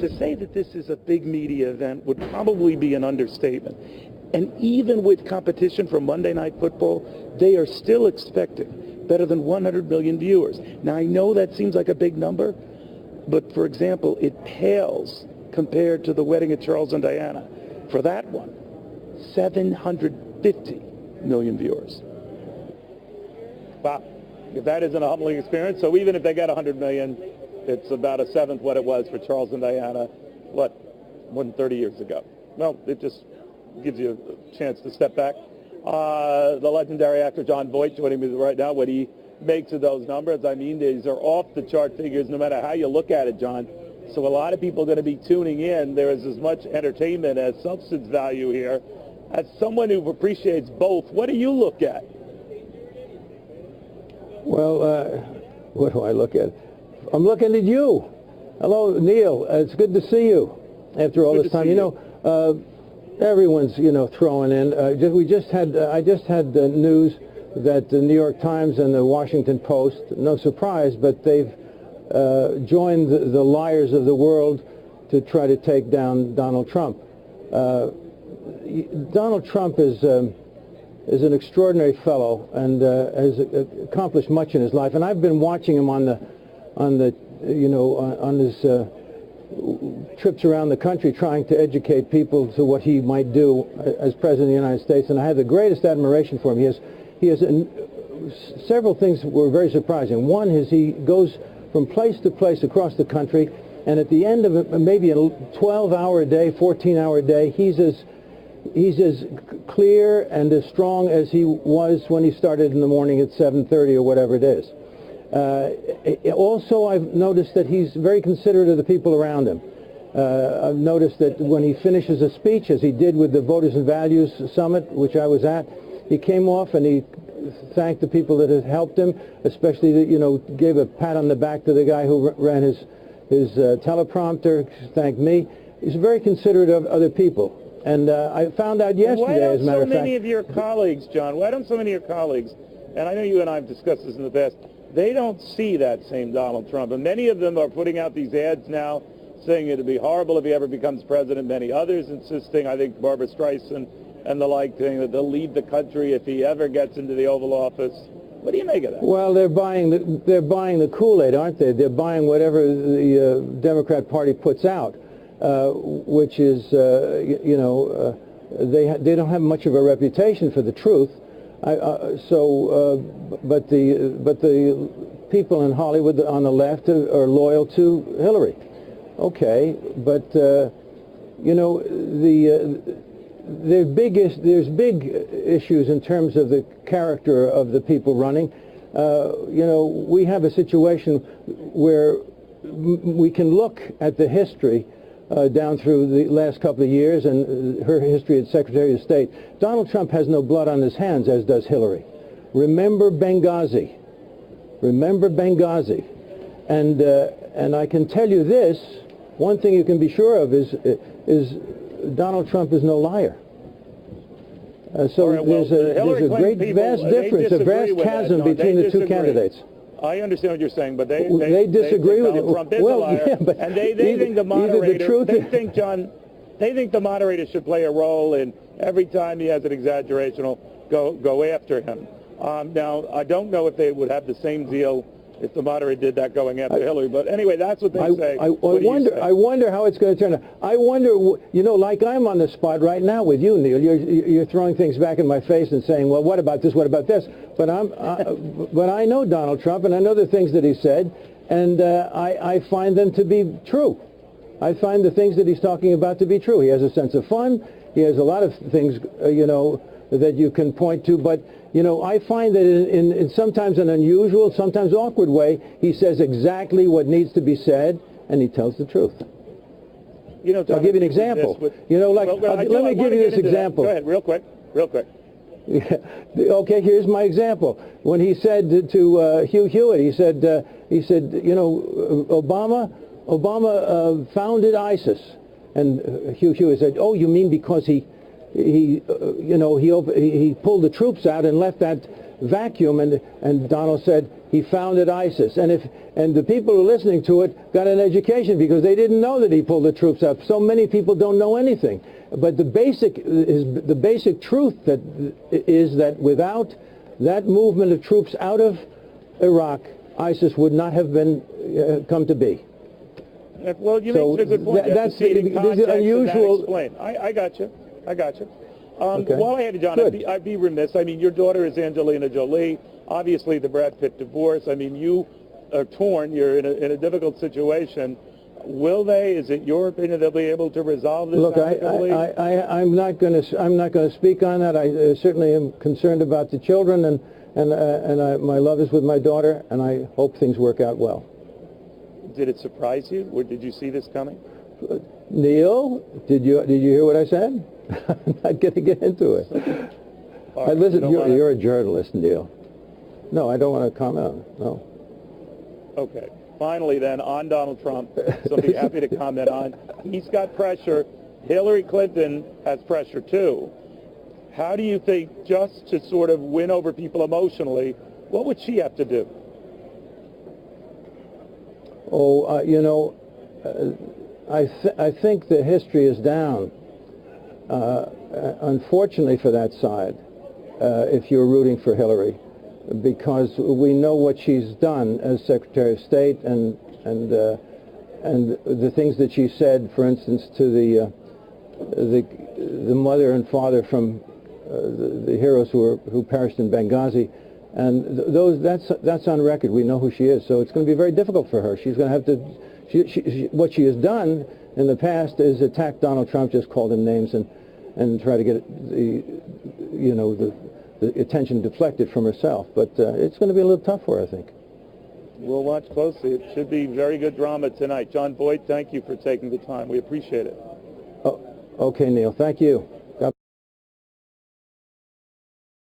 To say that this is a big media event would probably be an understatement. And even with competition for Monday Night Football, they are still expecting better than 100 million viewers. Now, I know that seems like a big number, but, for example, it pales compared to the wedding of Charles and Diana. For that one, 750 million viewers. Wow. If that isn't a humbling experience, so even if they get 100 million, it's about a seventh what it was for Charles and Diana, more than 30 years ago. Well, it just gives you a chance to step back. The legendary actor Jon Voight joining me right now. What he makes of those numbers, I mean, these are off-the-chart figures no matter how you look at it, John. So a lot of people are going to be tuning in. There is as much entertainment as substance value here. As someone who appreciates both, what do you look at? Well, what do I look at? I'm looking at you. Hello, Neil. It's good to see you after all this time. Everyone's throwing in. I just had news that the New York Times and the Washington Post, no surprise, but they've joined the liars of the world to try to take down Donald Trump. Donald Trump is an extraordinary fellow and has accomplished much in his life. And I've been watching him on his trips around the country trying to educate people to what he might do as President of the United States. And I have the greatest admiration for him. He has several things were very surprising. One is he goes from place to place across the country, and at the end of maybe a 12-hour day, 14-hour day, he's as clear and as strong as he was when he started in the morning at 7:30 or whatever it is. Also, I've noticed that he's very considerate of the people around him. I've noticed that when he finishes a speech, as he did with the Voters and Values Summit, which I was at, he came off and he thanked the people that had helped him, especially gave a pat on the back to the guy who ran his teleprompter, thanked me. He's very considerate of other people. And I found out yesterday, as a matter of fact... Why don't so many of your colleagues, John, and I know you and I have discussed this in the past, they don't see that same Donald Trump. And many of them are putting out these ads now saying it would be horrible if he ever becomes president. Many others insisting, I think Barbara Streisand and the like, saying that they'll leave the country if he ever gets into the Oval Office. What do you make of that? Well, they're buying the Kool-Aid, aren't they? They're buying whatever the Democrat Party puts out, which is, they don't have much of a reputation for the truth. But the people in Hollywood on the left are loyal to Hillary. Okay, but there's big issues in terms of the character of the people running. We have a situation where we can look at the history down through the last couple of years and her history as Secretary of State. Donald Trump has no blood on his hands, as does Hillary. Remember Benghazi. Remember Benghazi. And I can tell you this, one thing you can be sure of is Donald Trump is no liar. So right, well, there's a great, vast difference, a vast chasm between the two candidates. I understand what you're saying, but they disagree with you. Trump is a liar, yeah, but and they think the moderator. They think the moderator should play a role in every time he has an exaggeration, go after him. Now, I don't know if they would have the same zeal if the moderator did that going after Hillary, but anyway, that's what they say. I wonder how it's going to turn out. I wonder, like I'm on the spot right now with you, Neil. You're throwing things back in my face and saying, well, what about this, what about this? But but I know Donald Trump, and I know the things that he said, and I find them to be true. I find the things that he's talking about to be true. He has a sense of fun. He has a lot of things, that you can point to, but I find that in sometimes an unusual, sometimes awkward way, he says exactly what needs to be said, and he tells the truth. I'll give you an example. Let me give you this example. Go ahead, real quick. Yeah. Okay, here's my example. When he said to Hugh Hewitt, he said, Obama founded ISIS, and Hugh Hewitt said, oh, you mean because he pulled the troops out and left that vacuum, and Donald said He founded ISIS, and the people who are listening to it got an education because they didn't know that he pulled the troops out. So many people don't know anything. But the basic truth is that without that movement of troops out of Iraq, ISIS would not have been come to be. Well, you make a good point. That's unusual. Explain. I got you. Okay. While I had you, John, I'd be remiss. I mean, your daughter is Angelina Jolie. Obviously, the Brad Pitt divorce. I mean, you are torn. You're in a difficult situation. Will they? Is it your opinion they'll be able to resolve this? Look, I'm not going to speak on that. I certainly am concerned about the children, and my love is with my daughter, and I hope things work out well. Did it surprise you, or did you see this coming? Neil, did you hear what I said? I'm not going to get into it. Right, listen, you're a journalist, Neil. No, I don't want to comment on it. No. Okay. Finally, then, on Donald Trump, so I'll be happy to comment on. He's got pressure. Hillary Clinton has pressure, too. How do you think, just to sort of win over people emotionally, what would she have to do? Oh, I think the history is down, unfortunately for that side, if you're rooting for Hillary, because we know what she's done as Secretary of State and the things that she said, for instance, to the mother and father from the heroes who perished in Benghazi. And that's on record. We know who she is, so it's going to be very difficult for her. She's going to have to. What she has done in the past is attack Donald Trump, just called him names, and try to get the attention deflected from herself. But it's going to be a little tough for her, I think. We'll watch closely. It should be very good drama tonight. Jon Voight, thank you for taking the time. We appreciate it. Oh, okay, Neil. Thank you.